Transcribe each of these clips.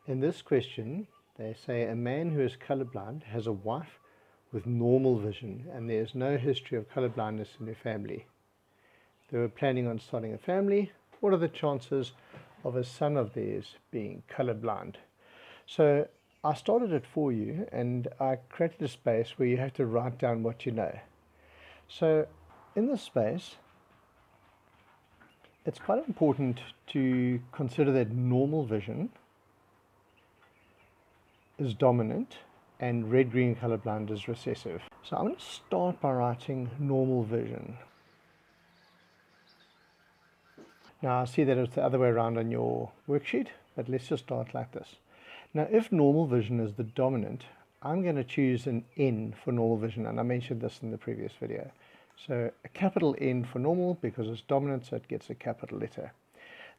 In this question, they say a man who is colorblind has a wife with normal vision and there is no history of colorblindness in their family. They were planning on starting a family. What are the chances of a son of theirs being colorblind? So I started it for you and I created a space where you have to write down what you know. So in this space, it's quite important to consider that normal vision is dominant and red-green colorblind is recessive. So I'm going to start by writing normal vision. Now I see that it's the other way around on your worksheet, but let's just start like this. Now if normal vision is the dominant, I'm going to choose an N for normal vision, and I mentioned this in the previous video. So a capital N for normal because it's dominant, so it gets a capital letter.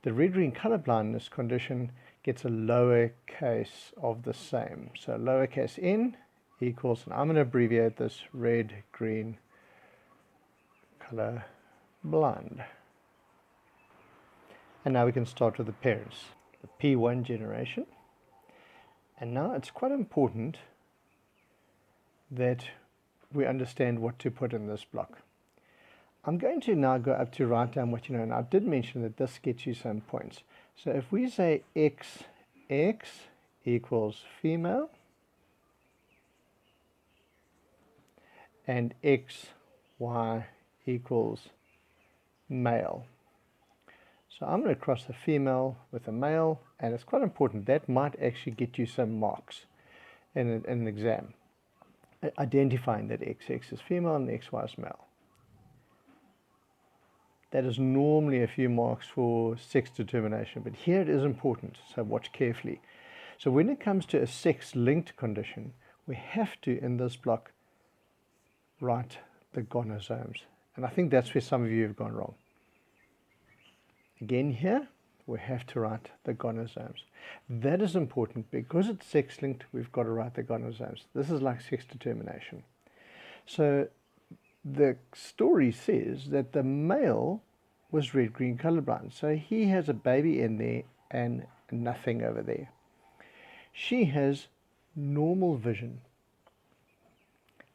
The red-green colorblindness condition gets a lowercase of the same. So lowercase n equals, and I'm going to abbreviate this, red-green colorblind. And now we can start with the parents, the P1 generation. And now it's quite important that we understand what to put in this block. I'm going to now go up to write down what you know, and I did mention that this gets you some points. So if we say XX equals female and XY equals male. So I'm going to cross a female with a male, and it's quite important. That might actually get you some marks in an exam, identifying that XX is female and XY is male. That is normally a few marks for sex determination, but here it is important, so watch carefully. So when it comes to a sex-linked condition, we have to, in this block, write the gonosomes. And I think that's where some of you have gone wrong. Again here, we have to write the gonosomes. That is important because it's sex-linked, we've got to write the gonosomes. This is like sex determination. So the story says that the male was red-green colorblind, so he has a baby in there and nothing over there. She has normal vision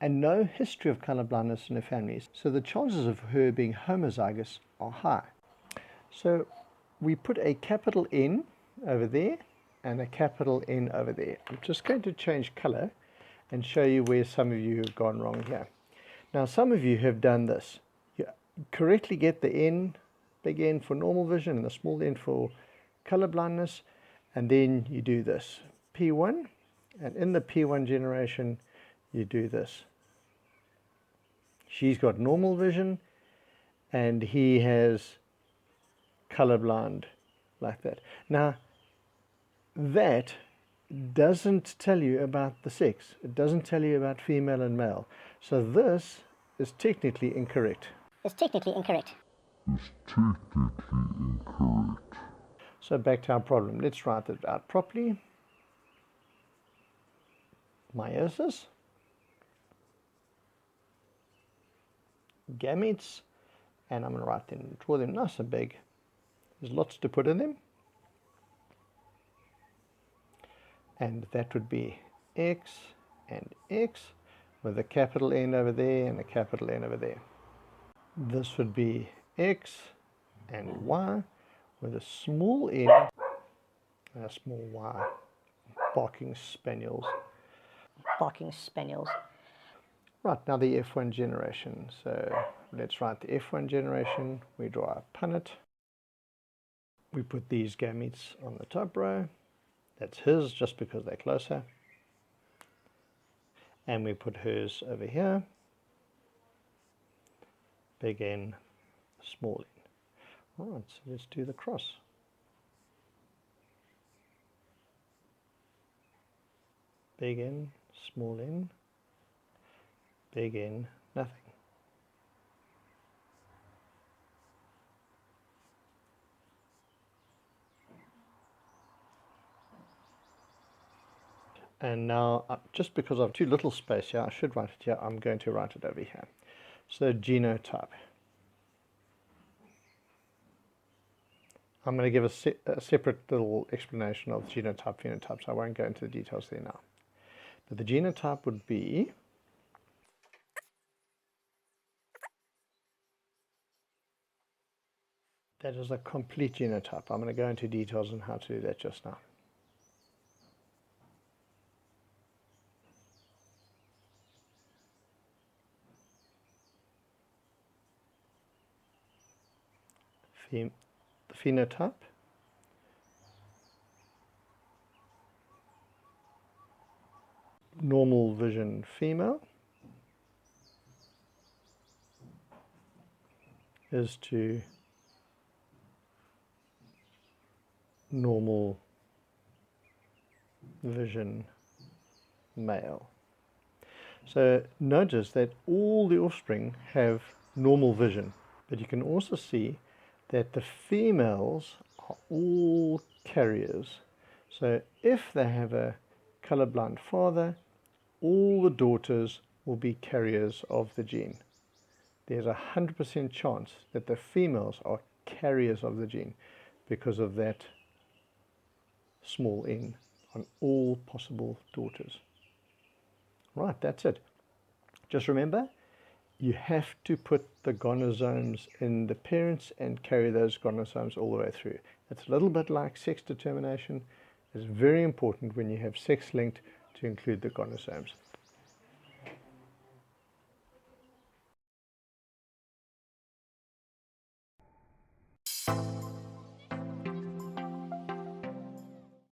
and no history of colorblindness in her family, so the chances of her being homozygous are high. So we put a capital N over there and a capital N over there. I'm just going to change color and show you where some of you have gone wrong here. Now some of you have done this. You correctly get the N, big N for normal vision and the small n for color blindness, and then you do this, P1, and in the P1 generation you do this. She's got normal vision and he has colorblind like that. Now that doesn't tell you about the sex. It doesn't tell you about female and male. So this is technically incorrect. So back to our problem. Let's write it out properly. Meiosis, gametes, and I'm going to write them, draw them nice and big. There's lots to put in them. And that would be X and X with a capital N over there and a capital N over there. This would be X and Y with a small n and a small y. Barking spaniels. Right, now the F1 generation. So let's write the F1 generation. We draw a punnet. We put these gametes on the top row. That's his just because they're closer. And we put hers over here. Big N, small n. All right, so let's do the cross. Big N, small n, big N, nothing. And now, just because I've too little space here, I should write it here, I'm going to write it over here. So genotype. I'm going to give a separate little explanation of genotype, phenotype, so I won't go into the details there now. But the genotype would be that is a complete genotype. I'm going to go into details on how to do that just now. The phenotype normal vision female is to normal vision male. So notice that all the offspring have normal vision, but you can also see that the females are all carriers. So if they have a colorblind father, all the daughters will be carriers of the gene. There's a 100% chance that the females are carriers of the gene because of that small n on all possible daughters. Right, that's it. Just remember, you have to put the gonosomes in the parents and carry those gonosomes all the way through. It's a little bit like sex determination. It's very important when you have sex linked to include the gonosomes.